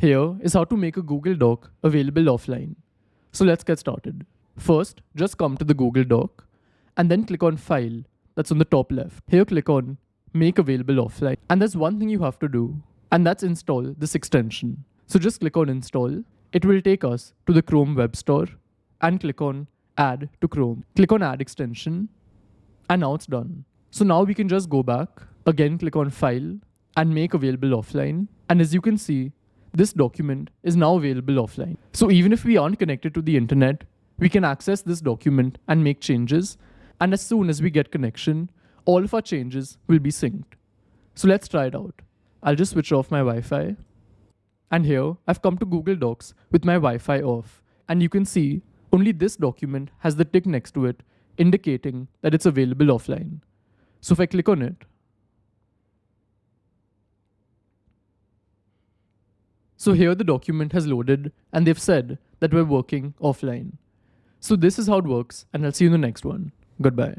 Here is how to make a Google Doc available offline. So let's get started. First, just come to the Google Doc and then click on File that's on the top left. Here click on Make Available Offline. And there's one thing you have to do, and that's install this extension. So just click on Install. It will take us to the Chrome Web Store and click on Add to Chrome. Click on Add Extension and now it's done. So now we can just go back, again click on File and Make Available Offline. And as you can see, this document is now available offline. So even if we aren't connected to the internet, we can access this document and make changes. And as soon as we get connection, all of our changes will be synced. So let's try it out. I'll just switch off my Wi-Fi. And here I've come to Google Docs with my Wi-Fi off. And you can see only this document has the tick next to it, indicating that it's available offline. So if I click on it, so here the document has loaded and they've said that we're working offline. So this is how it works, and I'll see you in the next one. Goodbye.